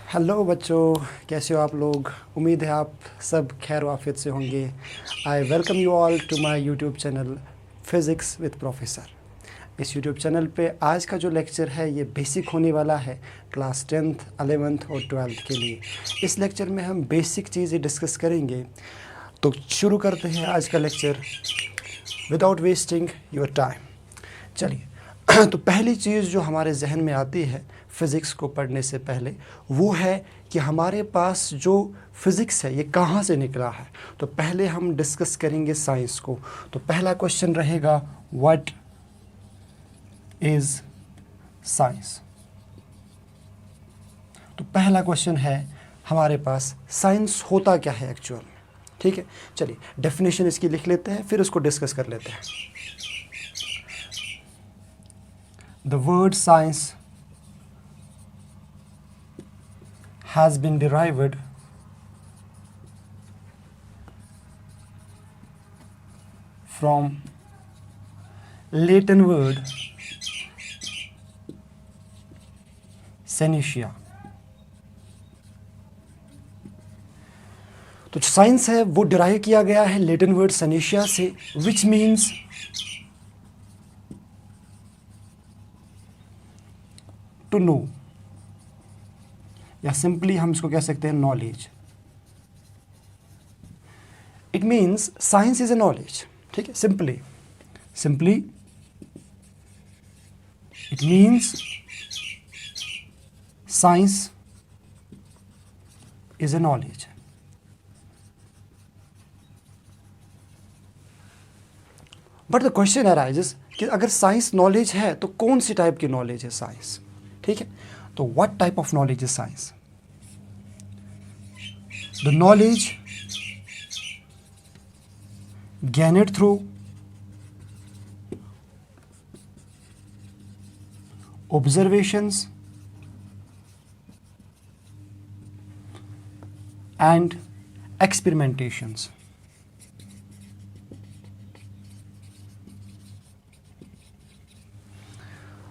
Hello बच्चों, कैसे हो आप लोग। उम्मीद है आप सब खैर वाफियत से होंगे। I welcome you all to my YouTube channel physics with professor. इस यूट्यूब चैनल पे आज का जो लेक्चर है ये बेसिक होने वाला है क्लास 10th 11th और 12th के लिए। इस लेक्चर में हम बेसिक चीज़ें डिस्कस करेंगे। तो शुरू करते हैं आज का lecture without wasting your time. चलिए तो पहली चीज़ जो हमारे जहन में आती है फ़िज़िक्स को पढ़ने से पहले वो है कि हमारे पास जो फ़िज़िक्स है ये कहाँ से निकला है। तो पहले हम डिस्कस करेंगे साइंस को। तो पहला क्वेश्चन रहेगा व्हाट इज़ साइंस। तो पहला क्वेश्चन है हमारे पास साइंस होता क्या है एक्चुअल में। ठीक है, चलिए डेफिनेशन इसकी लिख लेते हैं फिर उसको डिस्कस कर लेते हैं। The word science has been derived from Latin word scientia। तो जो साइंस है वो डिराइव किया गया है लेटिन वर्ड सनेशिया से, विच मीन्स टू नो, या सिंपली हम इसको कह सकते हैं knowledge. It means science is a knowledge. ठीक है, simply it means science is a knowledge. But the question arises कि अगर साइंस नॉलेज है तो कौन सी टाइप की नॉलेज है साइंस। ठीक है, तो what type of knowledge is science. The knowledge gained through observations and experimentations।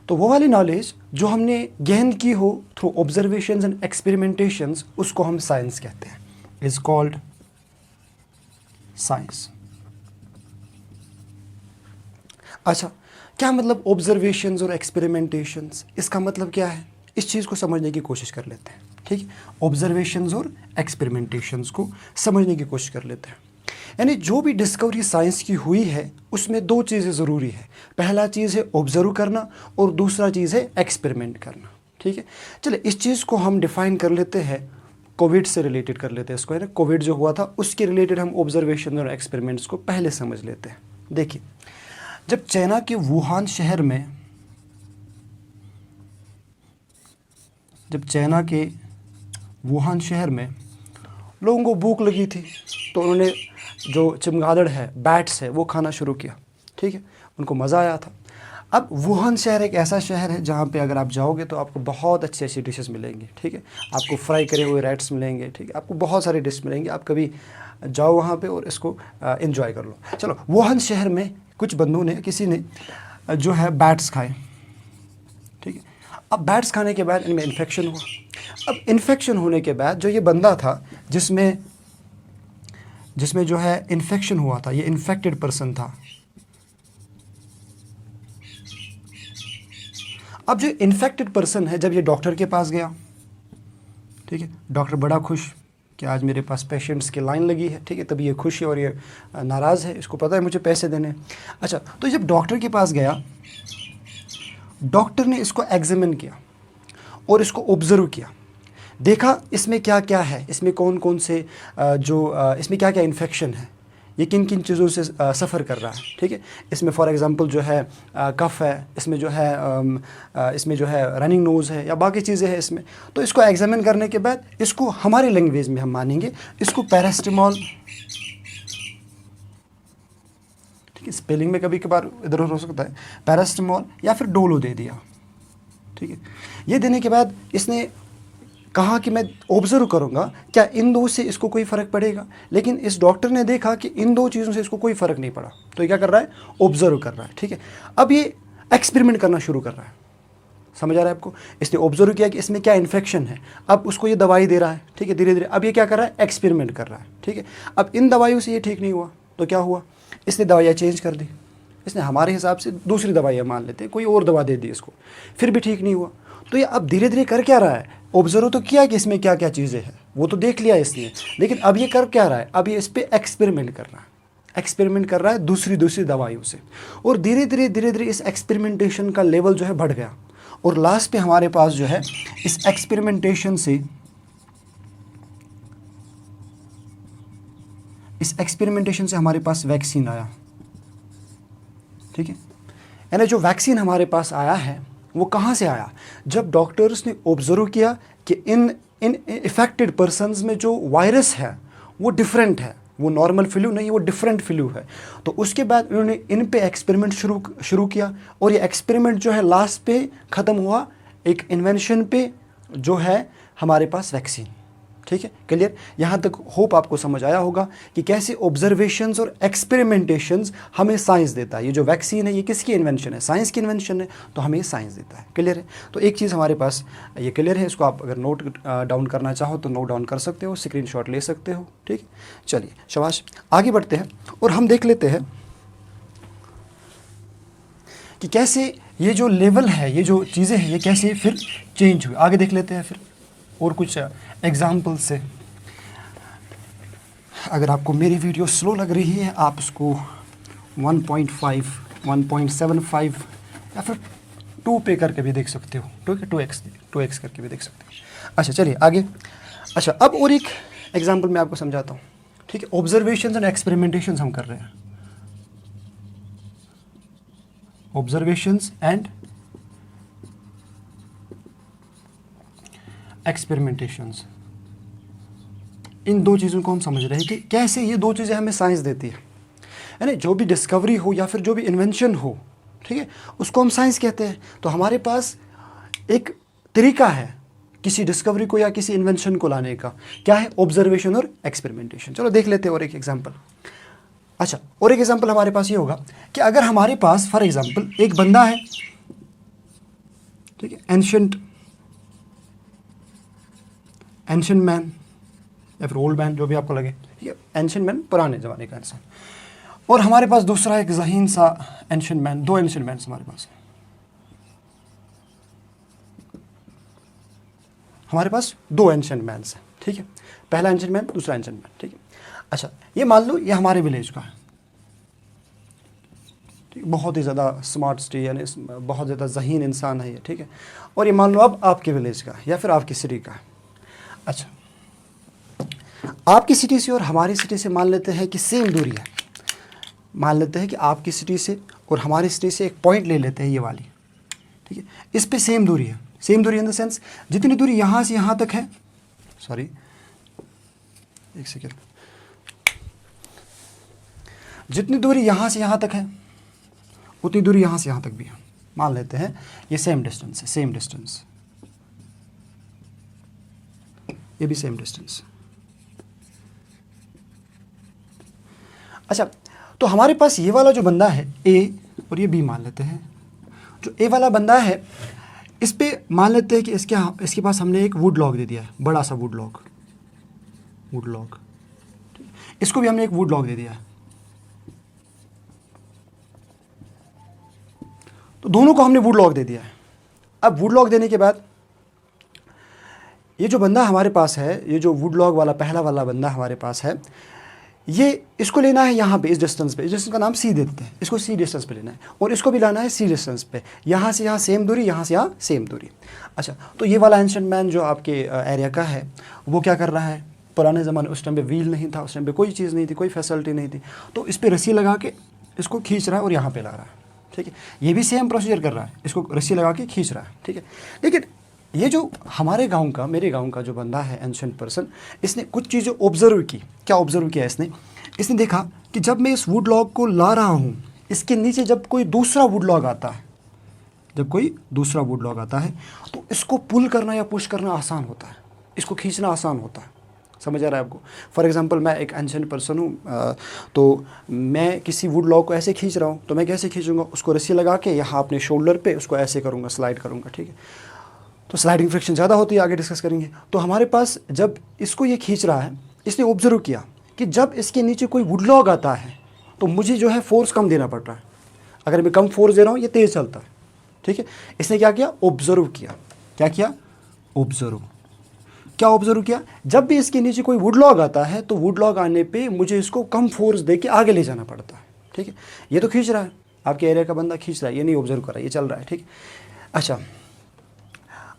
तो वो वाली नॉलेज जो हमने गेन की हो थ्रू ऑब्जर्वेशंस एंड एक्सपेरिमेंटेशंस उसको हम साइंस कहते हैं, इज कॉल्ड साइंस। अच्छा, क्या मतलब ऑब्जर्वेशंस और एक्सपेरिमेंटेशंस, इसका मतलब क्या है, इस चीज़ को समझने की कोशिश कर लेते हैं। ठीक है, ऑब्जर्वेशंस और एक्सपेरिमेंटेशंस को समझने की कोशिश कर लेते हैं। यानी जो भी डिस्कवरी साइंस की हुई है उसमें दो चीज़ें ज़रूरी है। पहला चीज़ है ऑब्जर्व करना और दूसरा चीज़ है एक्सपेरिमेंट करना। ठीक है, चलिए इस चीज़ को हम डिफाइन कर लेते हैं, कोविड से रिलेटेड कर लेते हैं इसको, है ना। कोविड जो हुआ था उसके रिलेटेड हम ऑब्जर्वेशन और एक्सपेरिमेंट्स को पहले समझ लेते हैं। देखिए, जब चाइना के वुहान शहर में लोगों को भूख लगी थी तो उन्होंने जो चमगादड़ है, बैट्स है, वो खाना शुरू किया। ठीक है, उनको मज़ा आया था। अब वुहान शहर एक ऐसा शहर है जहाँ पे अगर आप जाओगे तो आपको बहुत अच्छी अच्छी डिशेस मिलेंगी। ठीक है, आपको फ्राई करे हुए रैट्स मिलेंगे। ठीक है, आपको बहुत सारी डिश मिलेंगी। आप कभी जाओ वहाँ पे और इसको एंजॉय कर लो। चलो, वुहान शहर में कुछ बंदों ने, किसी ने जो है बैट्स खाए। ठीक है, अब बैट्स खाने के बाद इनमें इन्फेक्शन हुआ। अब इन्फेक्शन होने के बाद जो ये बंदा था जिसमें जो है इन्फेक्शन हुआ था, ये इन्फेक्टेड पर्सन था। अब जो इन्फेक्टेड पर्सन है जब ये डॉक्टर के पास गया, ठीक है, डॉक्टर बड़ा खुश कि आज मेरे पास पेशेंट्स की लाइन लगी है। ठीक है, तभी ये खुश है और ये नाराज़ है, इसको पता है मुझे पैसे देने। अच्छा, तो जब डॉक्टर के पास गया, डॉक्टर ने इसको एग्जामिन किया और इसको ऑब्जर्व किया, देखा इसमें क्या क्या है, इसमें कौन कौन से इसमें क्या क्या इन्फेक्शन है, ये किन किन चीज़ों से सफ़र कर रहा है। ठीक है, इसमें फॉर एग्जांपल जो है कफ है, इसमें जो है रनिंग नोज़ है या बाकी चीज़ें हैं इसमें। तो इसको एग्जामिन करने के बाद इसको हमारी लैंग्वेज में हम मानेंगे, इसको पैरास्टामोल, ठीक है, स्पेलिंग में कभी कभार इधर उधर हो सकता है, पैरास्टामोल या फिर डोलो दे दिया। ठीक है, ये देने के बाद इसने कहा कि मैं ऑब्जर्व करूंगा क्या इन दो से इसको कोई फ़र्क पड़ेगा। लेकिन इस डॉक्टर ने देखा कि इन दो चीज़ों से इसको कोई फ़र्क नहीं पड़ा, तो ये क्या कर रहा है, ऑब्जर्व कर रहा है। ठीक है, अब ये एक्सपेरिमेंट करना शुरू कर रहा है। समझ आ रहा है आपको? इसने ऑब्जर्व किया कि इसमें क्या इन्फेक्शन है, अब उसको ये दवाई दे रहा है, ठीक है, धीरे धीरे। अब ये क्या कर रहा है, एक्सपेरिमेंट कर रहा है, ठीक है। अब इन दवाइयों से ये ठीक नहीं हुआ तो क्या हुआ, इसने दवाइयाँ चेंज कर दी, इसने हमारे हिसाब से दूसरी दवाइयाँ मान लेते हैं, कोई और दवा दे दी इसको, फिर भी ठीक नहीं हुआ। तो ये अब धीरे धीरे कर क्या रहा है, ऑब्जर्व तो किया कि इसमें क्या क्या चीज़ें हैं, वो तो देख लिया इसने, लेकिन अब ये कर क्या रहा है, अब ये इस पर एक्सपेरिमेंट कर रहा है, एक्सपेरिमेंट कर रहा है दूसरी दवाइयों से। और धीरे धीरे इस एक्सपेरिमेंटेशन का लेवल जो है बढ़ गया, और लास्ट पे हमारे पास जो है इस एक्सपेरिमेंटेशन से हमारे पास वैक्सीन आया, ठीक है। यानी जो वैक्सीन हमारे पास आया है वो कहाँ से आया, जब डॉक्टर्स ने ऑब्जर्व किया कि इन इफेक्टेड पर्सन्स में जो वायरस है वो डिफरेंट है, वो नॉर्मल फ्लू नहीं, वो डिफरेंट फ्लू है। तो उसके बाद उन्होंने इन पे एक्सपेरिमेंट शुरू किया, और ये एक्सपेरिमेंट जो है लास्ट पे ख़त्म हुआ एक इन्वेंशन पे, जो है हमारे पास वैक्सीन, ठीक है। क्लियर? यहाँ तक होप आपको समझ आया होगा कि कैसे ऑब्जर्वेशंस और एक्सपेरिमेंटेशंस हमें साइंस देता है। ये जो वैक्सीन है ये किसकी इन्वेंशन है, साइंस की इन्वेंशन है, तो हमें साइंस देता है। क्लियर है? तो एक चीज़ हमारे पास ये क्लियर है, इसको आप अगर नोट डाउन करना चाहो तो नोट डाउन कर सकते हो, स्क्रीनशॉट ले सकते हो, ठीक। चलिए शाबाश, आगे बढ़ते हैं और हम देख लेते हैं कि कैसे ये जो लेवल है, ये जो चीज़ें हैं, ये कैसे फिर चेंज हुई। आगे देख लेते हैं फिर और कुछ एग्जाम्पल से। अगर आपको मेरी वीडियो स्लो लग रही है, आप उसको 1.5, 1.75 या फिर 2 पे करके भी देख सकते हो, ठीक है, 2x करके भी देख सकते हो। अच्छा चलिए आगे। अच्छा, अब और एक एग्जाम्पल मैं आपको समझाता हूँ, ठीक है। ऑब्जर्वेशंस एंड एक्सपेरिमेंटेशंस हम कर रहे हैं, ऑब्जर्वेशंस एंड एक्सपेरिमेंटेशंस, इन दो चीज़ों को हम समझ रहे हैं कि कैसे ये दो चीज़ें हमें साइंस देती है। यानी जो भी डिस्कवरी हो या फिर जो भी इन्वेंशन हो, ठीक है, उसको हम साइंस कहते हैं। तो हमारे पास एक तरीका है किसी डिस्कवरी को या किसी इन्वेंशन को लाने का, क्या है, ऑब्जर्वेशन और एक्सपेरिमेंटेशन। चलो देख लेते हैं और एक एग्जाम्पल। अच्छा, और एक एग्जाम्पल हमारे पास ये होगा कि अगर हमारे पास फॉर एग्जाम्पल एक बंदा है, ठीक है, एंशिएंट मैन या फिर ओल्ड मैन, जो भी आपको लगे, ठीक है, एंशिएंट मैन पुराने ज़माने का इंसान, और हमारे पास दूसरा एक ज़हीन सा एंशिएंट मैन, दो एंशिएंट मैन हमारे पास है। हमारे पास दो एंशिएंट मैन्स हैं, ठीक है, पहला एंशिएंट मैन, दूसरा एंशिएंट मैन, ठीक है। अच्छा, ये मान लो ये हमारे विलेज का है, ठीक, बहुत ही ज़्यादा स्मार्ट सिटी, यानी बहुत ज़्यादा ज़हीन इंसान है ये, ठीक है। और ये मान लो अब आपके विलेज का या फिर आपकी सिटी का है। अच्छा, आपकी सिटी से और हमारी सिटी से मान लेते हैं कि सेम दूरी है, मान लेते हैं कि आपकी सिटी से और हमारी सिटी से एक पॉइंट ले लेते हैं, ये वाली, ठीक है, इस पे सेम दूरी है। सेम दूरी इन द सेंस जितनी दूरी यहाँ से यहाँ तक है, सॉरी एक सेकेंड, जितनी दूरी यहाँ से यहाँ तक है उतनी दूरी यहाँ से यहाँ तक भी है। मान लेते हैं ये सेम डिस्टेंस है, सेम डिस्टेंस, ये भी सेम डिस्टेंस। अच्छा, तो हमारे पास ये वाला जो बंदा है ए और ये बी मान लेते हैं। जो ए वाला बंदा है इस पे मान लेते हैं कि इसके पास हमने एक वुड लॉग दे दिया है, बड़ा सा वुड लॉग, इसको भी हमने एक वुड लॉग दे दिया है। तो दोनों को हमने वुड लॉग दे दिया है। अब वुड लॉग देने के बाद ये जो बंदा हमारे पास है, ये जो वुड लॉग वाला पहला वाला बंदा हमारे पास है, ये इसको लेना है यहाँ पे, इस डिस्टेंस पे, इस डिस्टेंस का नाम सी देते हैं, इसको सी डिस्टेंस पे लेना है, और इसको भी लाना है सी डिस्टेंस पे, यहाँ से यहाँ सेम दूरी, यहाँ से यहाँ सेम दूरी। अच्छा, तो ये वाला एंशिएंट मैन जो आपके एरिया का है वो क्या कर रहा है, पुराने ज़माने उस टाइम पे व्हील नहीं था, उस टाइम पे कोई चीज़ नहीं थी, कोई फैसिलिटी नहीं थी, तो इस पर रस्सी लगा के इसको खींच रहा है और यहाँ पर ला रहा है, ठीक है। ये भी सेम प्रोसीजर कर रहा है, इसको रस्सी लगा के खींच रहा है, ठीक है। लेकिन ये जो हमारे गांव का, मेरे गांव का जो बंदा है एंशिएंट पर्सन, इसने कुछ चीज़ें ऑब्जर्व की। क्या ऑब्जर्व किया इसने देखा कि जब मैं इस वुड लॉग को ला रहा हूँ, इसके नीचे जब कोई दूसरा वुड लॉग आता है, तो इसको पुल करना या पुश करना आसान होता है, इसको खींचना आसान होता है, समझ आ रहा है आपको? फॉर एग्जांपल मैं एक एंशिएंट पर्सन हूँ, तो मैं किसी वुड लॉग को ऐसे खींच रहा हूँ, तो मैं कैसे खींचूंगा? उसको रस्सी लगा के यहाँ अपने शोल्डर पे उसको ऐसे करूँगा, स्लाइड करूँगा, ठीक है? तो स्लाइडिंग फ्रिक्शन ज़्यादा होती है, आगे डिस्कस करेंगे। तो हमारे पास जब इसको ये खींच रहा है, इसने ऑब्जर्व किया कि जब इसके नीचे कोई वुड लॉग आता है तो मुझे जो है फोर्स कम देना पड़ रहा है। अगर मैं कम फोर्स दे रहा हूँ ये तेज़ चलता है, ठीक है? इसने क्या किया? ऑब्जर्व किया। क्या किया? ऑब्जर्व। क्या ऑब्जर्व किया? जब भी इसके नीचे कोई वुड लॉग आता है तो वुड लॉग आने पे मुझे इसको कम फोर्स दे के आगे ले जाना पड़ता है, ठीक है? ये तो खींच रहा है, आपके एरिया का बंदा खींच रहा है, ये नहीं ऑब्जर्व कर रहा है, ये चल रहा है, ठीक? अच्छा,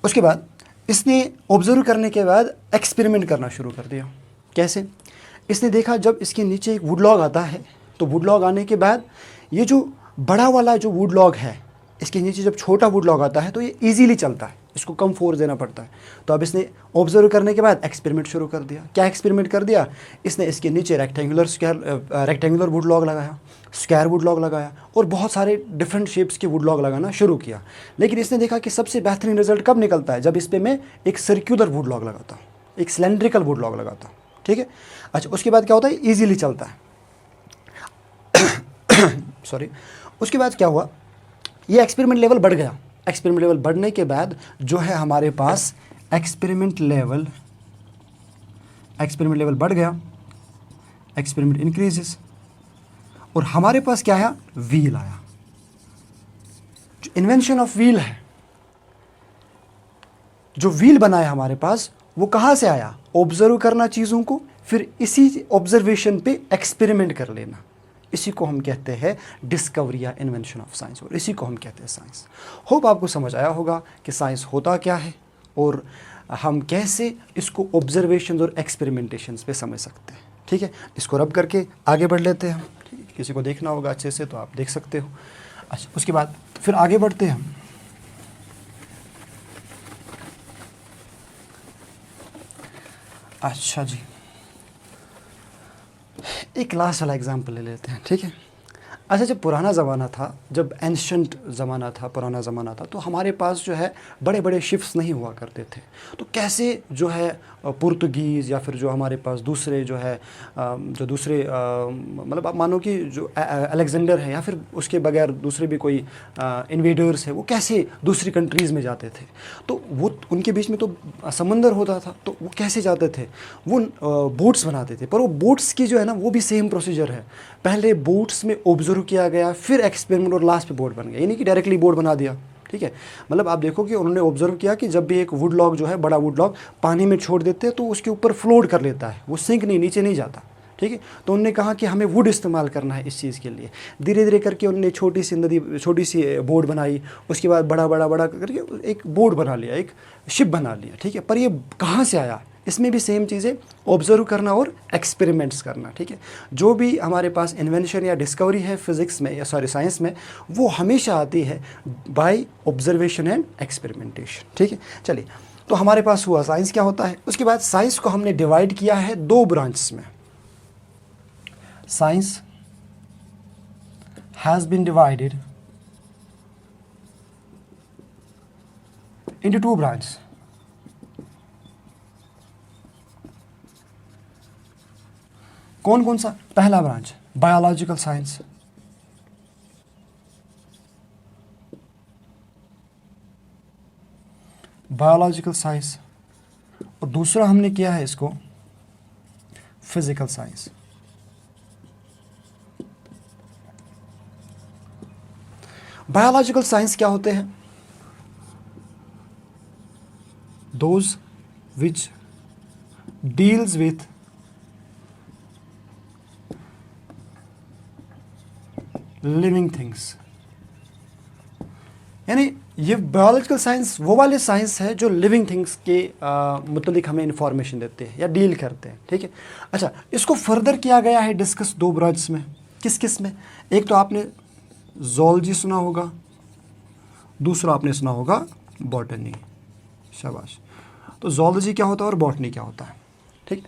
उसके बाद इसने ऑब्जर्व करने के बाद एक्सपेरिमेंट करना शुरू कर दिया। कैसे? इसने देखा जब इसके नीचे एक वुड लॉग आता है तो वुड लॉग आने के बाद ये जो बड़ा वाला जो वुड लॉग है, इसके नीचे जब छोटा वुड लॉग आता है तो ये इजीली चलता है, इसको कम फोर्स देना पड़ता है। तो अब इसने ऑब्जर्व करने के बाद एक्सपेरिमेंट शुरू कर दिया। क्या एक्सपेरिमेंट कर दिया? इसने इसके नीचे रेक्टेंगुलर वुड लॉग लगाया, स्क्वायर वुड लॉग लगाया और बहुत सारे डिफरेंट शेप्स के वुड लॉग लगाना शुरू किया। लेकिन इसने देखा कि सबसे बेहतरीन रिजल्ट कब निकलता है? जब इस पर मैं एक सर्क्यूलर वुड लॉग लगाता हूँ, एक सिलेंड्रिकल वुड लॉग लगाता हूँ, ठीक है? अच्छा, उसके बाद क्या होता है? ईजिली चलता है। सॉरी। उसके बाद क्या हुआ? ये एक्सपेरिमेंट लेवल बढ़ गया। एक्सपेरिमेंट लेवल बढ़ने के बाद जो है हमारे पास एक्सपेरिमेंट लेवल बढ़ गया, एक्सपेरिमेंट इंक्रीजेस, और हमारे पास क्या आया? व्हील आया। जो इन्वेंशन ऑफ व्हील है, जो व्हील बना है हमारे पास, वो कहाँ से आया? ऑब्जर्व करना चीज़ों को, फिर इसी ऑब्जर्वेशन पे एक्सपेरिमेंट कर लेना। इसी को हम कहते हैं डिस्कवरी या इन्वेंशन ऑफ साइंस, और इसी को हम कहते हैं साइंस। होप आपको समझ आया होगा कि साइंस होता क्या है और हम कैसे इसको ऑब्जर्वेशन और एक्सपेरिमेंटेशंस पे समझ सकते हैं, ठीक है? इसको रब करके आगे बढ़ लेते हैं हम, ठीक है? किसी को देखना होगा अच्छे से तो आप देख सकते हो। अच्छा, उसके बाद फिर आगे बढ़ते हैं हम। अच्छा जी, एक क्लास वाला एग्जाम्पल ले लेते हैं, ठीक है? अच्छा, जब पुराना ज़माना था, जब एंशंट ज़माना था, पुराना ज़माना था, तो हमारे पास जो है बड़े बड़े शिप्स नहीं हुआ करते थे। तो कैसे जो है पुर्तगीज़ या फिर जो हमारे पास दूसरे जो है जो दूसरे मतलब आप मानो कि जो अलेक्जेंडर है या फिर उसके बगैर दूसरे भी कोई इन्वेडर्स है, वो कैसे दूसरी कंट्रीज़ में जाते थे? तो वो उनके बीच में तो समंदर होता था, तो वो कैसे जाते थे? वो बोट्स बनाते थे, पर वो बोट्स की जो है ना, वो भी सेम प्रोसीजर है। पहले बोट्स में ऑब्जर्व किया गया, फिर एक्सपेरिमेंट, और लास्ट पे बोट बन गया। ये नहीं कि डायरेक्टली बोट बना दिया, ठीक है? मतलब आप देखो कि उन्होंने ऑब्जर्व किया कि जब भी एक वुड लॉग जो है, बड़ा वुड लॉग पानी में छोड़ देते हैं तो उसके ऊपर फ्लोट कर लेता है, वो सिंक नहीं, नीचे नहीं जाता, ठीक है? तो उन्होंने कहा कि हमें वुड इस्तेमाल करना है इस चीज़ के लिए। धीरे धीरे करके उन्होंने छोटी सी नदी, छोटी सी बोट बनाई, उसके बाद बड़ा बड़ा बड़ा करके एक बोट बना लिया, एक शिप बना लिया, ठीक है? पर ये कहाँ से आया? इसमें भी सेम चीज़ें, ऑब्जर्व करना और एक्सपेरिमेंट्स करना, ठीक है? जो भी हमारे पास इन्वेंशन या डिस्कवरी है फिज़िक्स में, या सॉरी साइंस में, वो हमेशा आती है बाय ऑब्जर्वेशन एंड एक्सपेरिमेंटेशन, ठीक है? चलिए, तो हमारे पास हुआ साइंस क्या होता है। उसके बाद साइंस को हमने डिवाइड किया है दो ब्रांचेस में। Science has been divided into two branches. कौन कौन सा? पहला branch biological science, biological science, और दूसरा हमने किया है इसको फिजिकल साइंस। बायोलॉजिकल साइंस क्या होते हैं? Those which deals with living things. यानी ये बायोलॉजिकल साइंस वो वाले साइंस है जो लिविंग थिंग्स के मुतलिक हमें इंफॉर्मेशन देते हैं या डील करते हैं, ठीक है? अच्छा, इसको फर्दर किया गया है डिस्कस दो ब्रांच में। किस किस में? एक तो आपने ज़ूलॉजी सुना होगा, दूसरा आपने सुना होगा बॉटनी। शाबाश। तो ज़ूलॉजी क्या होता है और बॉटनी क्या होता है, ठीक?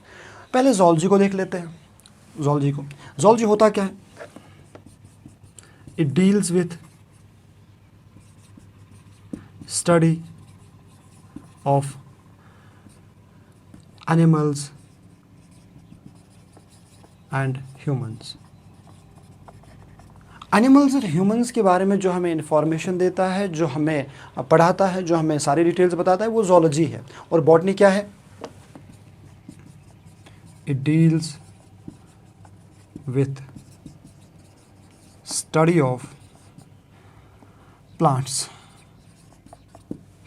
पहले ज़ूलॉजी को देख लेते हैं। ज़ूलॉजी होता क्या है? It deals with study of animals, and humans. Animals और ह्यूमंस के बारे में जो हमें इन्फॉर्मेशन देता है, जो हमें पढ़ाता है, जो हमें सारी डिटेल्स बताता है, वो zoology है। और बॉटनी क्या है? It deals with study of plants.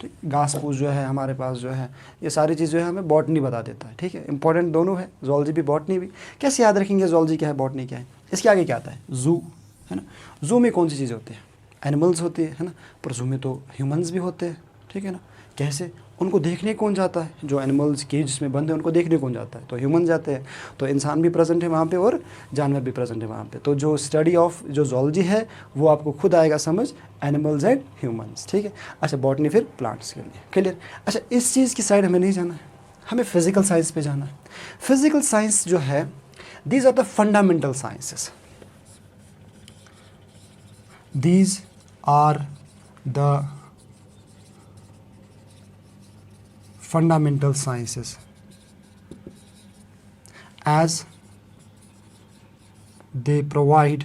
ठीक, घास फूस जो है हमारे पास जो है, ये सारी चीज़ जो है हमें बॉटनी बता देता है। ठीक है, इंपॉर्टेंट दोनों है, zoology भी बॉटनी भी। कैसे याद रखेंगे zoology क्या है, बॉटनी क्या है? इसके आगे क्या आता है? जू, है ना। जू में कौन सी चीज़ें होती हैं? एनिमल्स होती है ना। पर जू में तो ह्यूमंस भी होते हैं। ठीक है ना। कैसे? उनको देखने कौन जाता है? जो एनिमल्स केज में बंद है उनको देखने कौन जाता है? तो ह्यूमन जाते हैं। तो इंसान भी प्रेजेंट है वहाँ पे और जानवर भी प्रेजेंट है वहाँ पे। तो जो स्टडी ऑफ जो zoology है वो आपको खुद आएगा समझ, एनिमल्स एंड ह्यूमंस। ठीक है। अच्छा, बॉटनी फिर प्लांट्स के लिए। क्लियर? अच्छा, इस चीज़ की साइड हमें नहीं जाना है, हमें फिजिकल साइंस पे जाना है। फिजिकल साइंस जो है, these are the fundamental sciences. These are the fundamental sciences as they provide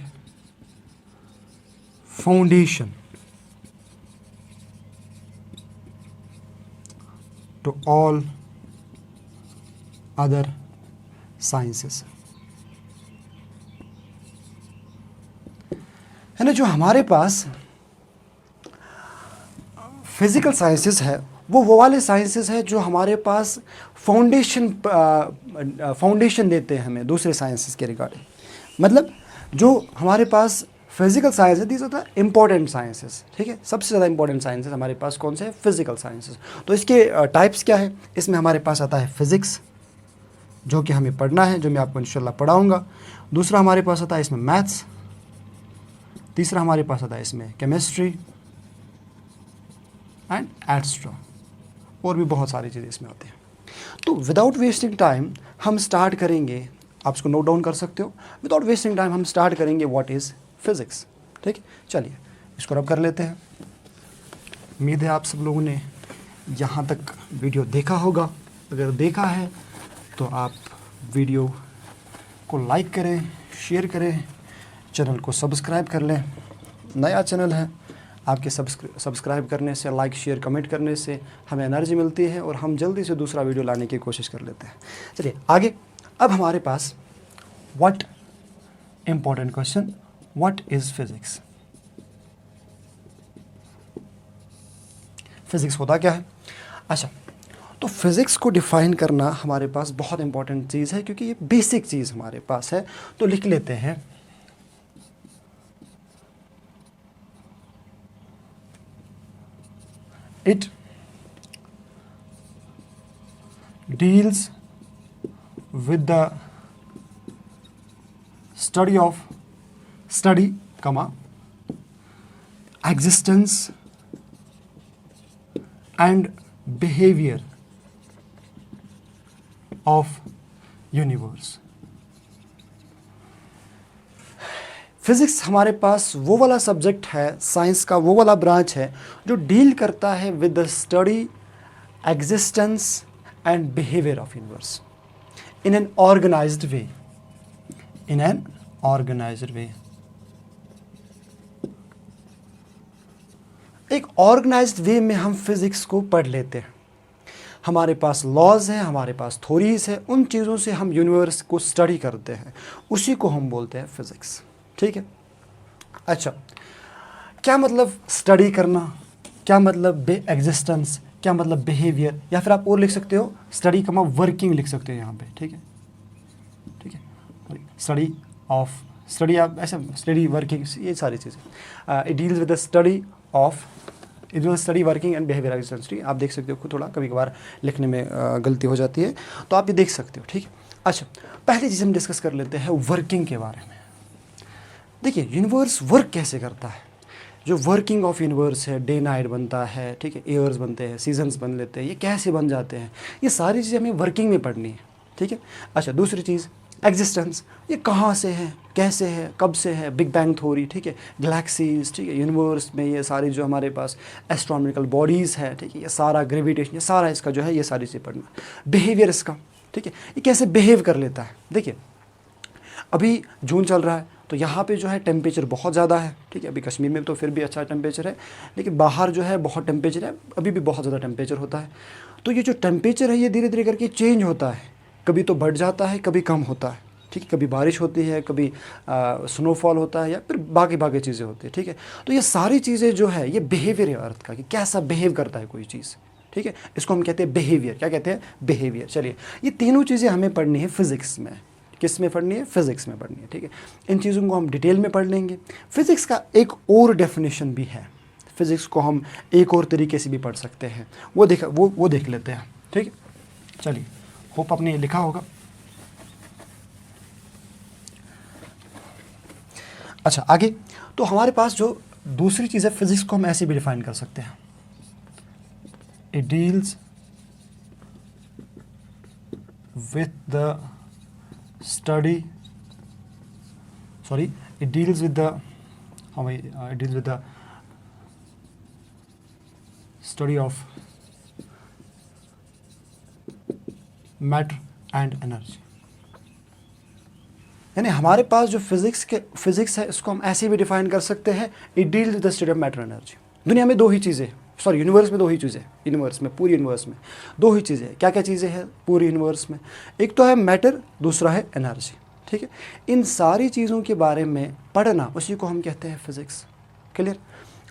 foundation to all other sciences। है ना। जो हमारे पास फिज़िकल साइंसेस है वो वाले साइंसेस है जो हमारे पास फाउंडेशन देते हैं हमें दूसरे साइंसेस के रिगार्डिंग। मतलब जो हमारे पास फिज़िकल साइंस है, these are the important sciences. ठीक है, सबसे ज़्यादा इंपॉर्टेंट साइंसेस हमारे पास कौन से हैं? Physical sciences. तो इसके टाइप्स क्या है? इसमें हमारे पास आता है फिज़िक्स, जो कि हमें पढ़ना है, जो मैं आपको इंशाल्लाह पढ़ाऊँगा। दूसरा हमारे पास आता है इसमें मैथ्स। तीसरा हमारे पास आता है इसमें केमिस्ट्री एंड एट्सट्रा, और भी बहुत सारी चीज़ें इसमें होती हैं। तो विदाउट वेस्टिंग टाइम हम स्टार्ट करेंगे, आप इसको नोट डाउन कर सकते हो। विदाउट वेस्टिंग टाइम हम स्टार्ट करेंगे व्हाट इज़ फिज़िक्स। ठीक है, चलिए इसको रब कर लेते हैं। उम्मीद है आप सब लोगों ने यहाँ तक वीडियो देखा होगा। अगर देखा है तो आप वीडियो को लाइक करें, शेयर करें, चैनल को सब्सक्राइब कर लें। नया चैनल है, आपके सब्सक्राइब करने से, लाइक शेयर कमेंट करने से हमें एनर्जी मिलती है और हम जल्दी से दूसरा वीडियो लाने की कोशिश कर लेते हैं। चलिए आगे। अब हमारे पास what important question, what is physics? Physics होता क्या है? अच्छा, तो फिज़िक्स को डिफ़ाइन करना हमारे पास बहुत इंपॉर्टेंट चीज़ है, क्योंकि ये बेसिक चीज़ हमारे पास है। तो लिख लेते हैं, it deals with the study of existence and behavior of universe। Physics हमारे पास वो वाला सब्जेक्ट है, साइंस का वो वाला ब्रांच है जो डील करता है with the study, existence and behaviour of universe in an organised way. एक ऑर्गेनाइज्ड वे में हम फिज़िक्स को पढ़ लेते हैं। हमारे पास लॉज है, हमारे पास थ्योरीज है, उन चीज़ों से हम यूनिवर्स को स्टडी करते हैं, उसी को हम बोलते हैं फिज़िक्स। ठीक है। अच्छा, क्या मतलब स्टडी करना, क्या मतलब एग्जिस्टेंस, क्या मतलब बिहेवियर, या फिर आप और लिख सकते हो स्टडी का वर्किंग लिख सकते हो यहाँ पे। ठीक है, ठीक है। स्टडी आप ऐसे स्टडी वर्किंग, ये सारी चीज़ें। It deals with the study of, it will study working and behaviour existence. आप देख सकते हो, खुद थोड़ा कभी कभार लिखने में गलती हो जाती है, तो आप ये देख सकते हो। ठीक है। अच्छा, पहली चीज़ हम डिस्कस कर लेते हैं वर्किंग के बारे में। देखिए, यूनिवर्स वर्क कैसे करता है, जो वर्किंग ऑफ यूनिवर्स है, डे नाइट बनता है, ठीक है, ईयर्स बनते हैं, सीजन्स बन लेते हैं, ये कैसे बन जाते हैं, ये सारी चीज़ें हमें वर्किंग में पढ़नी है। ठीक है। अच्छा, दूसरी चीज़ एग्जिस्टेंस, ये कहाँ से है, कैसे है, कब से है, बिग बैंग थ्योरी, ठीक है, गैलेक्सीज, ठीक है, यूनिवर्स में ये सारी जो हमारे पास एस्ट्रोनॉमिकल बॉडीज़ है, ठीक है, ये सारा ग्रेविटेशन, ये सारा इसका जो है ये सारी चीज़ें पढ़ना। बिहेवियर इसका, ठीक है, ये कैसे बिहेव कर लेता है। देखिए, अभी जून चल रहा है तो यहाँ पे जो है टेम्परेचर बहुत ज़्यादा है, ठीक है। अभी कश्मीर में तो फिर भी अच्छा टेम्परेचर है, लेकिन बाहर जो है बहुत टेम्परेचर है, अभी भी बहुत ज़्यादा टेम्परेचर होता है। तो ये जो टेम्परेचर है ये धीरे धीरे करके चेंज होता है, कभी तो बढ़ जाता है, कभी कम होता है, ठीक है। कभी बारिश होती है, कभी स्नोफॉल होता है, या फिर बाकी बाकी चीज़ें होती है, ठीक है। तो ये सारी चीज़ें जो है ये बिहेवियर है अर्थ का, कि कैसा बिहेव करता है कोई चीज़, ठीक है। इसको हम कहते हैं बिहेवियर। क्या कहते हैं? बिहेवियर। चलिए, ये तीनों चीज़ें हमें पढ़नी है फिज़िक्स में। किस में पढ़नी है? फिज़िक्स में पढ़नी है, ठीक है। इन चीज़ों को हम डिटेल में पढ़ लेंगे। फिज़िक्स का एक और डेफिनेशन भी है, फिज़िक्स को हम एक और तरीके से भी पढ़ सकते हैं, वो देख लेते हैं, ठीक है। चलिए, होप आपने ये लिखा होगा। अच्छा, आगे तो हमारे पास जो दूसरी चीज़ है, फिज़िक्स को हम ऐसे भी डिफाइन कर सकते हैं, it deals with the study sorry it deals with the it deals with the study of matter and energy। यानी हमारे पास जो फिजिक्स है इसको हम ऐसे भी डिफाइन कर सकते हैं, it deals with the study of matter energy. दुनिया में दो ही चीज़ें, सॉरी यूनिवर्स में दो ही चीज़ें, यूनिवर्स में, पूरी यूनिवर्स में दो ही चीज़ें हैं। क्या क्या चीज़ें हैं पूरी यूनिवर्स में? एक तो है मैटर, दूसरा है एनर्जी, ठीक है। इन सारी चीज़ों के बारे में पढ़ना, उसी को हम कहते हैं फिज़िक्स। क्लियर?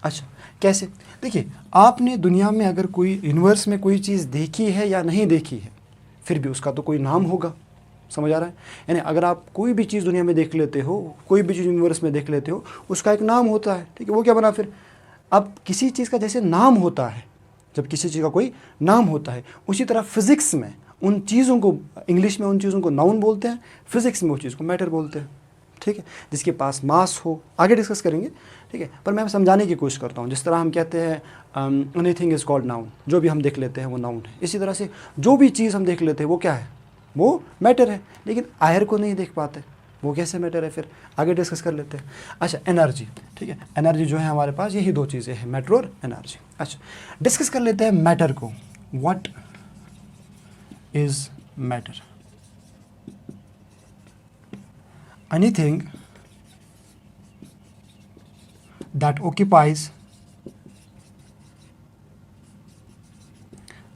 अच्छा, कैसे? देखिए, आपने दुनिया में अगर कोई यूनिवर्स में कोई चीज़ देखी है या नहीं देखी है, फिर भी उसका तो कोई नाम होगा। समझ आ रहा है? यानी अगर आप कोई भी चीज़ दुनिया में देख लेते हो, कोई भी चीज़ यूनिवर्स में देख लेते हो, उसका एक नाम होता है, ठीक है। वो क्या बना फिर? अब किसी चीज़ का जैसे नाम होता है, जब किसी चीज़ का कोई नाम होता है, उसी तरह फिज़िक्स में उन चीज़ों को, इंग्लिश में उन चीज़ों को नाउन बोलते हैं, फिज़िक्स में उस चीज़ को मैटर बोलते हैं, ठीक है। जिसके पास मास हो, आगे डिस्कस करेंगे, ठीक है। पर मैं समझाने की कोशिश करता हूँ। जिस तरह हम कहते हैं एनीथिंग इज़ कॉल्ड नाउन, जो भी हम देख लेते हैं वो नाउन है। इसी तरह से जो भी चीज़ हम देख लेते हैं वो क्या है? वो मैटर है। लेकिन आयर को नहीं देख पाते, वो कैसे मैटर है? फिर आगे डिस्कस कर लेते हैं। अच्छा, एनर्जी, ठीक है। एनर्जी जो है हमारे पास यही दो चीज़ें हैं, मैटर और एनर्जी। अच्छा, डिस्कस कर लेते हैं मैटर को। What is matter? Anything that occupies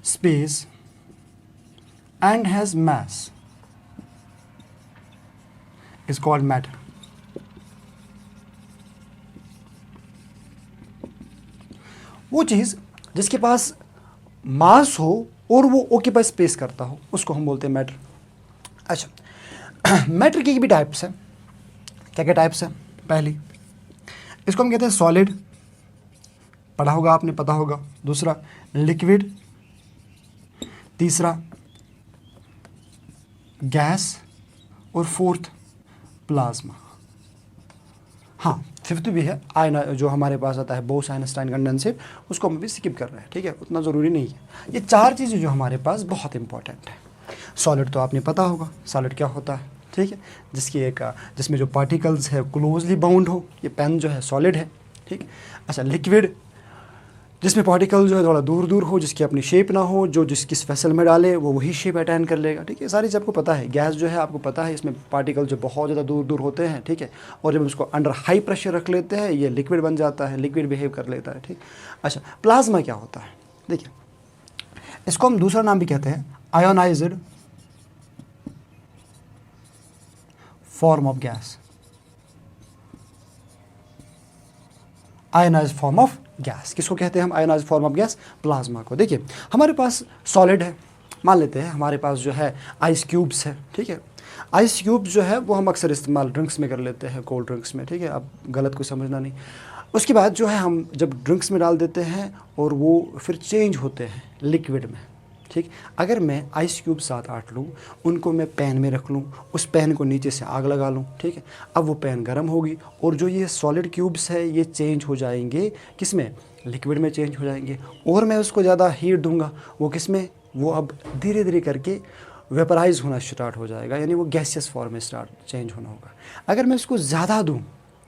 space and has mass is called matter। वो चीज़ जिसके पास मास हो और वो ऑक्यूपाई स्पेस करता हो, उसको हम बोलते हैं मैटर। अच्छा, मैटर की भी टाइप्स हैं। क्या क्या टाइप्स हैं? पहली, इसको हम कहते हैं सॉलिड, पढ़ा होगा आपने, पता होगा। दूसरा लिक्विड, तीसरा गैस, और फोर्थ प्लाज्मा। हाँ, फिफ्थ भी है आयना, जो हमारे पास आता है बोस आइंस्टाइन कंडेंसेट, उसको हम भी स्किप कर रहे हैं, ठीक है, उतना ज़रूरी नहीं है। ये चार चीज़ें जो हमारे पास बहुत इंपॉर्टेंट है। सॉलिड तो आपने पता होगा, सॉलिड क्या होता है, ठीक है, जिसमें जो पार्टिकल्स है क्लोजली बाउंड हो, ये पेन जो है सॉलिड है, ठीक। अच्छा, लिक्विड, जिसमें पार्टिकल जो है थोड़ा दूर दूर हो, जिसकी अपनी शेप ना हो, जो किस वेसल में डाले वो वही शेप अटेन कर लेगा, ठीक है। सारी चीज़ आपको पता है। गैस जो है आपको पता है, इसमें पार्टिकल जो बहुत ज़्यादा दूर दूर होते हैं, ठीक है, और जब उसको अंडर हाई प्रेशर रख लेते हैं ये लिक्विड बन जाता है, लिक्विड बिहेव कर लेता है, ठीक। अच्छा, प्लाज्मा क्या होता है? देखिए, इसको हम दूसरा नाम भी कहते हैं ionised form of gas. Ionised form of gas किसको कहते हैं हम? Ionised form of gas, plasma को। देखिए, हमारे पास सॉलिड है, मान लेते हैं हमारे पास जो है आइस क्यूब्स है, ठीक है। आइस क्यूब्स जो है वो हम अक्सर इस्तेमाल ड्रिंक्स में कर लेते हैं, कोल्ड ड्रिंक्स में, ठीक है। अब गलत कोई समझना नहीं। उसके बाद जो है हम जब ड्रिंक्स में डाल देते हैं और वो फिर चेंज होते हैं लिक्विड में, ठीक। अगर मैं आइस क्यूब 7-8 लूँ, उनको मैं पैन में रख लूँ, उस पैन को नीचे से आग लगा लूँ, ठीक है। अब वो पैन गर्म होगी और जो ये सॉलिड क्यूब्स है ये चेंज हो जाएंगे, किस में? लिक्विड में चेंज हो जाएंगे। और मैं उसको ज़्यादा हीट दूंगा, वो किस में? वो अब धीरे धीरे करके वेपराइज होना स्टार्ट हो जाएगा, यानी वो गैसियस फॉर्म में चेंज होना होगा। अगर मैं उसको ज़्यादा दूँ,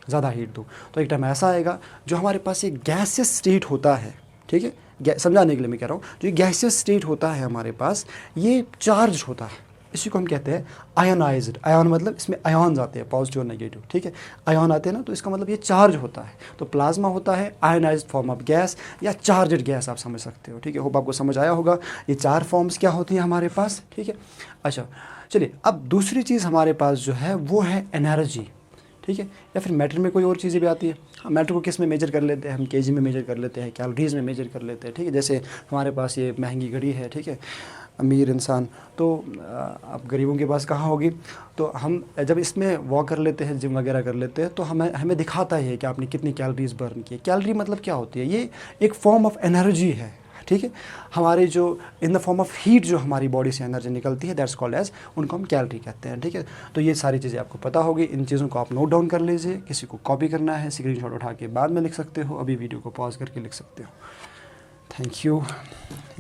ज़्यादा हीट दूँ, तो एक टाइम ऐसा आएगा जो हमारे पास एक गैसियस स्टेट होता है, ठीक है। समझाने के लिए मैं कह रहा हूँ, जो गैसियस स्टेट होता है हमारे पास, ये चार्ज होता है, इसी को हम कहते हैं आयनाइज्ड। आयन मतलब इसमें आयन आते हैं, पॉजिटिव और नेगेटिव, ठीक है। आयन आते हैं ना, तो इसका मतलब ये चार्ज होता है। तो प्लाज्मा होता है आयनाइज्ड फॉर्म ऑफ गैस या चार्जड गैस, आप समझ सकते हो, ठीक है। होप आपको समझ आया होगा। ये 4 फॉर्म्स क्या होती हैं हमारे पास, ठीक है। अच्छा चलिए, अब दूसरी चीज़ हमारे पास जो है वो है एनर्जी, ठीक है। या फिर मैटर में कोई और चीज़ें भी आती है। हाँ, मैटर को किस में मेजर कर लेते हैं हम, केजी में मेजर कर लेते हैं, कैलोरीज में मेजर कर लेते हैं, ठीक है। जैसे हमारे पास ये महंगी घड़ी है, ठीक है, अमीर इंसान तो अब गरीबों के पास कहाँ होगी। तो हम जब इसमें वॉक कर लेते हैं, जिम वगैरह कर लेते हैं, तो हमें हमें दिखाता है कि आपने कितनी कैलोरीज बर्न की है। कैलोरी मतलब क्या होती है, ये एक फॉर्म ऑफ एनर्जी है, ठीक है। हमारे जो in the form of heat जो हमारी बॉडी से एनर्जी निकलती है, दैट्स कॉल्ड एज, उनको हम कैलोरी कहते हैं, ठीक है। तो ये सारी चीज़ें आपको पता होगी। इन चीज़ों को आप नोट डाउन कर लीजिए। किसी को कॉपी करना है, स्क्रीनशॉट उठा के बाद में लिख सकते हो, अभी वीडियो को पॉज करके लिख सकते हो। थैंक यू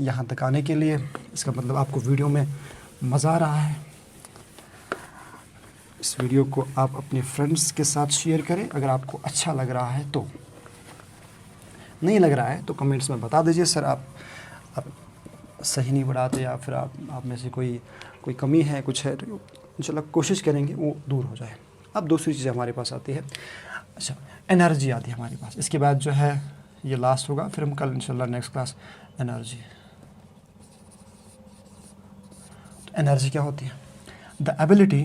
यहाँ तक आने के लिए। इसका मतलब आपको वीडियो में मज़ा आ रहा है। इस वीडियो को आप अपने फ्रेंड्स के साथ शेयर करें अगर आपको अच्छा लग रहा है तो। नहीं लग रहा है तो कमेंट्स में बता दीजिए, सर आप सही नहीं पढ़ाते, या फिर आप में से कोई कमी है, कुछ है, तो इंशाल्लाह कोशिश करेंगे वो दूर हो जाए। अब दूसरी चीज़ हमारे पास आती है, अच्छा एनर्जी आती है हमारे पास। इसके बाद जो है ये लास्ट होगा, फिर हम कल इंशाल्लाह नेक्स्ट क्लास एनर्जी। तो एनर्जी क्या होती है, द एबिलिटी,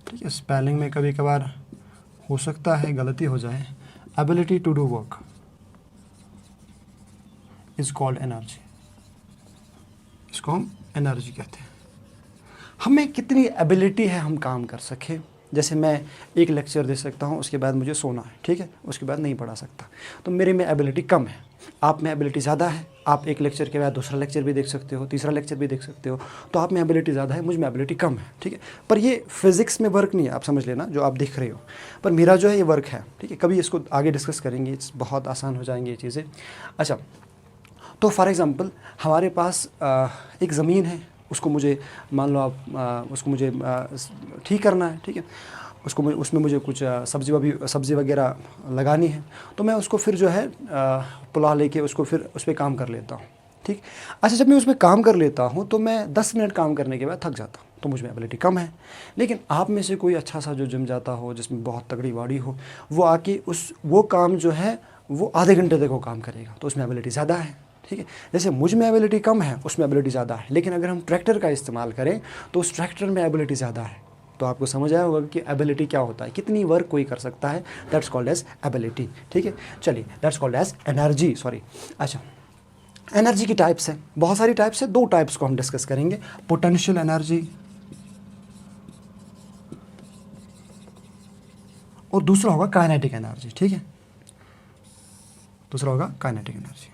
ठीक है, स्पेलिंग में कभी कभार हो सकता है गलती हो जाए। Ability to do work is called energy. इसको हम एनर्जी कहते हैं। हमें कितनी एबिलिटी है हम काम कर सकें। जैसे मैं एक लेक्चर दे सकता हूँ, उसके बाद मुझे सोना है, ठीक है, उसके बाद नहीं पढ़ा सकता, तो मेरे में एबिलिटी कम है। आप में एबिलिटी ज़्यादा है, आप एक लेक्चर के बाद दूसरा लेक्चर भी देख सकते हो, तीसरा लेक्चर भी देख सकते हो। तो आप में एबिलिटी ज़्यादा है, मुझ में एबिलिटी कम है, ठीक है। पर ये फिज़िक्स में वर्क नहीं है, आप समझ लेना, जो आप देख रहे हो। पर मेरा जो है ये वर्क है, ठीक है। कभी इसको आगे डिस्कस करेंगे, बहुत आसान हो जाएंगी ये चीज़ें। अच्छा, तो फॉर एग्ज़ाम्पल हमारे पास एक ज़मीन है, उसको मुझे मान लो आप उसको मुझे ठीक करना है, ठीक है। उसमें मुझे कुछ सब्ज़ी वगैरह लगानी है, तो मैं उसको फिर जो है पुला लेके उसको फिर उस पर काम कर लेता हूँ, ठीक। अच्छा, जब मैं उसमें काम कर लेता हूँ तो मैं 10 मिनट काम करने के बाद थक जाता हूँ, तो मुझ में एबिलिटी कम है। लेकिन आप में से कोई अच्छा सा जो जिम जाता हो, जिसमें बहुत तगड़ी बॉडी हो, वो आके वो काम जो है वो आधे घंटे तक वो काम करेगा, तो उसमें एबिलिटी ज़्यादा है, ठीक है। जैसे मुझ में एबिलिटी कम है, उसमें एबिलिटी ज़्यादा है। लेकिन अगर हम ट्रैक्टर का इस्तेमाल करें तो उस ट्रैक्टर में एबिलिटी ज़्यादा है। तो आपको समझ आया होगा कि एबिलिटी क्या होता है, कितनी वर्क कोई कर सकता है, दैट्स कॉल्ड एज एबिलिटी, ठीक है। चलिए, that's called as energy, sorry. अच्छा, एनर्जी की टाइप्स है, बहुत सारी टाइप्स है। 2 टाइप्स को हम डिस्कस करेंगे, पोटेंशियल एनर्जी और दूसरा होगा काइनेटिक एनर्जी, ठीक है। दूसरा होगा काइनेटिक एनर्जी।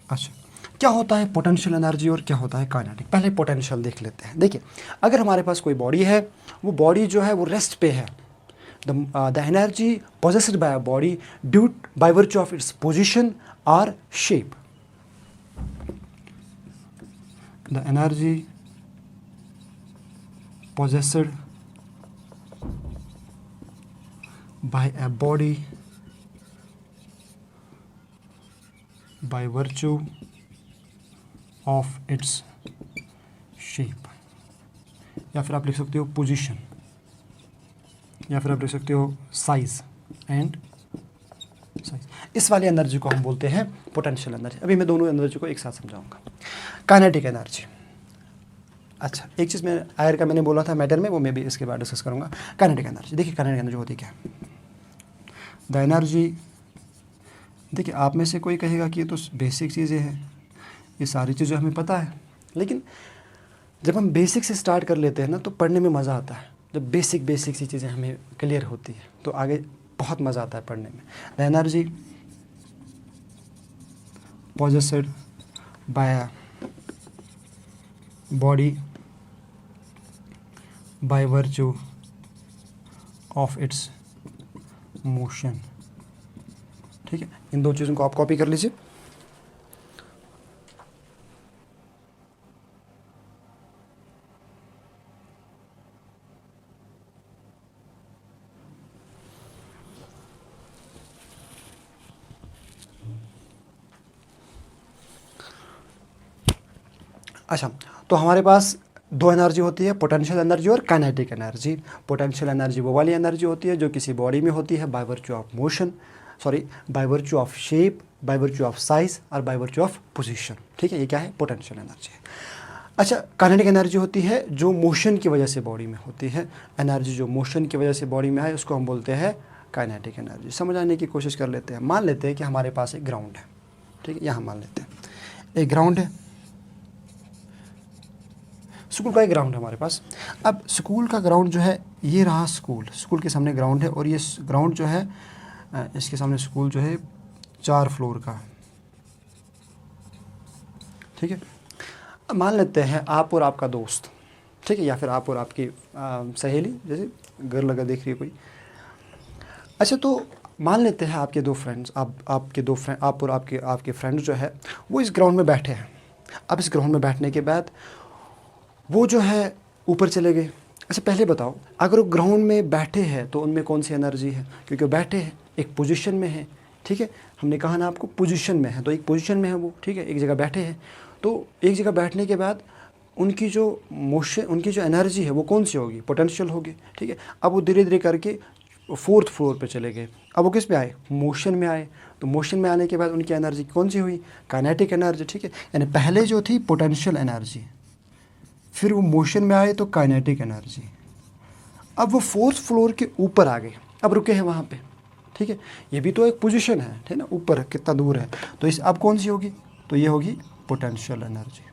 अच्छा, क्या होता है पोटेंशियल एनर्जी और क्या होता है काइनेटिक। पहले पोटेंशियल देख लेते हैं। देखिए, अगर हमारे पास कोई बॉडी है, वो बॉडी जो है वो रेस्ट पे है, the energy possessed by a body due by virtue of its position और shape. The energy possessed by a body by virtue of its shape, या फिर आप लिख सकते हो पोजीशन, या फिर आप लिख सकते हो साइज एंड साइज। इस वाली एनर्जी को हम बोलते हैं पोटेंशियल एनर्जी। अभी मैं दोनों एनर्जी को एक साथ समझाऊंगा। काइनेटिक एनर्जी, अच्छा एक चीज़ मैं आयर का मैंने बोला था मैटर में, वो मैं भी इसके बाद डिस्कस करूँगा। काइनेटिक एनर्जी, देखिए काइनेटिक एनर्जी होती क्या है। द एनर्जी, देखिए आप में से कोई कहेगा कि ये तो बेसिक चीज़ें हैं, ये सारी चीज़ें हमें पता है। लेकिन जब हम बेसिक से स्टार्ट कर लेते हैं ना, तो पढ़ने में मज़ा आता है। जब बेसिक सी चीज़ें हमें क्लियर होती है तो आगे बहुत मज़ा आता है पढ़ने में। The energy possessed by a body by virtue of its motion, ठीक है। इन 2 चीज़ों को आप कॉपी कर लीजिए। अच्छा, तो हमारे पास दो एनर्जी होती है, पोटेंशियल एनर्जी और काइनेटिक एनर्जी। पोटेंशियल एनर्जी वो वाली एनर्जी होती है जो किसी बॉडी में होती है bye virtue of motion, sorry bye virtue of shape, bye virtue of size और बाय वर्च्यू ऑफ पोजीशन। ठीक है, ये क्या है? पोटेंशियल एनर्जी है। अच्छा, काइनेटिक एनर्जी होती है जो मोशन की वजह से बॉडी में होती है। एनर्जी जो मोशन की वजह से बॉडी में आए उसको हम बोलते हैं काइनेटिक एनर्जी। समझाने की कोशिश कर लेते हैं। मान लेते हैं कि हमारे पास एक ग्राउंड है, ठीक है, यहाँ मान लेते हैं एक ग्राउंड है, स्कूल का एक ग्राउंड है हमारे पास। अब स्कूल का ग्राउंड जो है, ये रहा स्कूल, स्कूल के सामने ग्राउंड है और ये ग्राउंड जो है इसके सामने स्कूल जो है 4 फ्लोर का, ठीक है। अब मान लेते हैं आप और आपका दोस्त, ठीक है, या फिर आप और आपकी सहेली, जैसे घर लगा देख रही है कोई। अच्छा, तो मान लेते हैं आपके दो फ्रेंड्स, आप और आपके फ्रेंड्स जो है वो इस ग्राउंड में बैठे हैं। अब इस ग्राउंड में बैठने के बाद वो जो है ऊपर चले गए। अच्छा, पहले बताओ, अगर वो ग्राउंड में बैठे हैं तो उनमें कौन सी एनर्जी है? क्योंकि वो बैठे हैं, एक पोजीशन में है, ठीक है, हमने कहा ना आपको पोजीशन में है, तो एक पोजीशन में है वो, ठीक है, एक जगह बैठे हैं। तो एक जगह बैठने के बाद उनकी जो मोशन, उनकी जो एनर्जी है वो कौन सी होगी? पोटेंशियल होगी, ठीक है। अब वो धीरे धीरे करके 4th फ्लोर पे चले गए। अब वो किस पे आए? मोशन में आए। तो मोशन में आने के बाद उनकी एनर्जी कौन सी हुई? काइनेटिक एनर्जी, ठीक है। यानी पहले जो थी पोटेंशियल एनर्जी, फिर वो मोशन में आए तो काइनेटिक एनर्जी। अब वो 4th फ्लोर के ऊपर आ गए, अब रुके हैं वहाँ पे, ठीक है। ये भी तो एक पोजीशन है, ठीक है ना, ऊपर कितना दूर है। तो इस अब कौन सी होगी? तो ये होगी पोटेंशियल एनर्जी।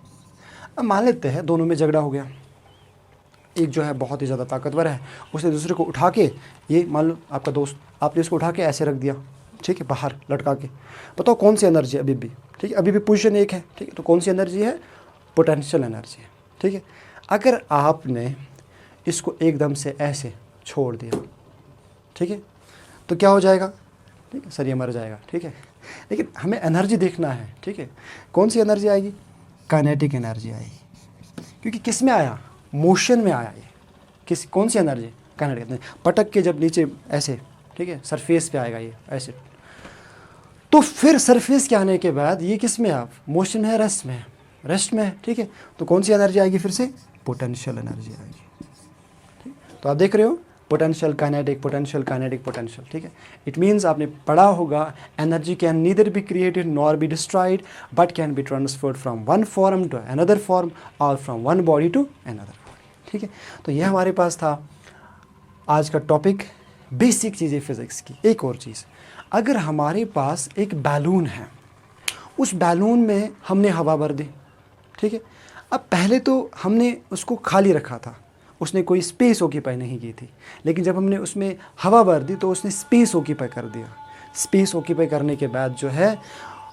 अब मान लेते हैं दोनों में झगड़ा हो गया। एक जो है बहुत ही ज़्यादा ताकतवर है, उसने दूसरे को उठा के, ये मान लो आपका दोस्त, आपने इसको उठा के ऐसे रख दिया, ठीक है, बाहर लटका के। बताओ कौन सी एनर्जी है? अभी भी, ठीक है, अभी भी पोजीशन एक है, ठीक है। तो कौन सी एनर्जी है? पोटेंशियल एनर्जी है, ठीक है। अगर आपने इसको एकदम से ऐसे छोड़ दिया, ठीक है, तो क्या हो जाएगा? ठीक है, सर ये मर जाएगा, ठीक है। लेकिन हमें एनर्जी देखना है, ठीक है। कौन सी एनर्जी आएगी? काइनेटिक एनर्जी आएगी, क्योंकि किस में आया? मोशन में आया। ये कौन सी एनर्जी? काइनेटिक। पटक के जब नीचे ऐसे, ठीक है, सरफेस पे आएगा ये ऐसे, तो फिर सरफेस के आने के बाद ये किस में? आप मोशन है, रेस्ट में है, रेस्ट में है, ठीक है। तो कौन सी एनर्जी आएगी? फिर से पोटेंशियल एनर्जी आएगी, ठीक। तो आप देख रहे हो, potential kinetic, potential kinetic, potential, ठीक है। इट मीन्स आपने पढ़ा होगा, energy can neither be created nor be destroyed but can be transferred from one form to another form और from one body to another body, ठीक है। तो ये हमारे पास था आज का टॉपिक, बेसिक चीज़ें फिज़िक्स की। एक और चीज़, अगर हमारे पास एक बैलून है, उस बैलून में हमने हवा भर दी, ठीक है। अब पहले तो हमने उसको खाली रखा था, उसने कोई स्पेस ऑक्यूपाई नहीं की थी, लेकिन जब हमने उसमें हवा भर दी तो उसने स्पेस ऑक्यूपाई कर दिया। स्पेस ऑक्यूपाई करने के बाद जो है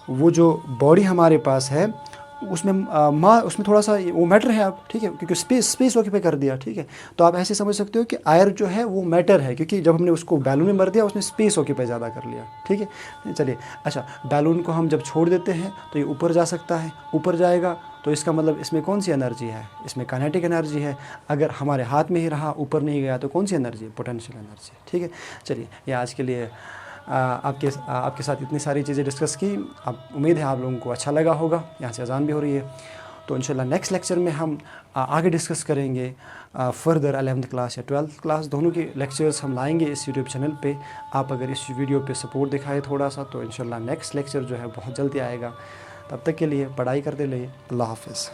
वो जो बॉडी हमारे पास है उसमें उसमें थोड़ा सा वो मैटर है अब, ठीक है, क्योंकि स्पेस ऑक्यूपाई कर दिया, ठीक है। तो आप ऐसे समझ सकते हो कि एयर जो है वो मैटर है, क्योंकि जब हमने उसको बैलून में भर दिया उसने स्पेस ऑक्यूपाई ज़्यादा कर लिया, ठीक है। चलिए, अच्छा, बैलून को हम जब छोड़ देते हैं तो ये ऊपर जा सकता है, ऊपर जाएगा तो इसका मतलब इसमें कौन सी एनर्जी है? इसमें काइनेटिक एनर्जी है। अगर हमारे हाथ में ही रहा, ऊपर नहीं गया, तो कौन सी एनर्जी? पोटेंशियल एनर्जी, ठीक है। चलिए, ये आज के लिए आपके साथ इतनी सारी चीज़ें डिस्कस की। अब उम्मीद है आप लोगों को अच्छा लगा होगा। यहाँ से अजान भी हो रही है, तो इंशाल्लाह नेक्स्ट लेक्चर में हम आगे डिस्कस करेंगे फर्दर 11th क्लास या 12th क्लास, दोनों के लेक्चर्स हम लाएंगे इस यूट्यूब चैनल पे। आप अगर इस वीडियो पे सपोर्ट दिखाए थोड़ा सा, तो इंशाल्लाह नेक्स्ट लेक्चर जो है बहुत जल्दी आएगा। तब तक के लिए पढ़ाई करते रहिए। अल्लाह हाफ़िज़।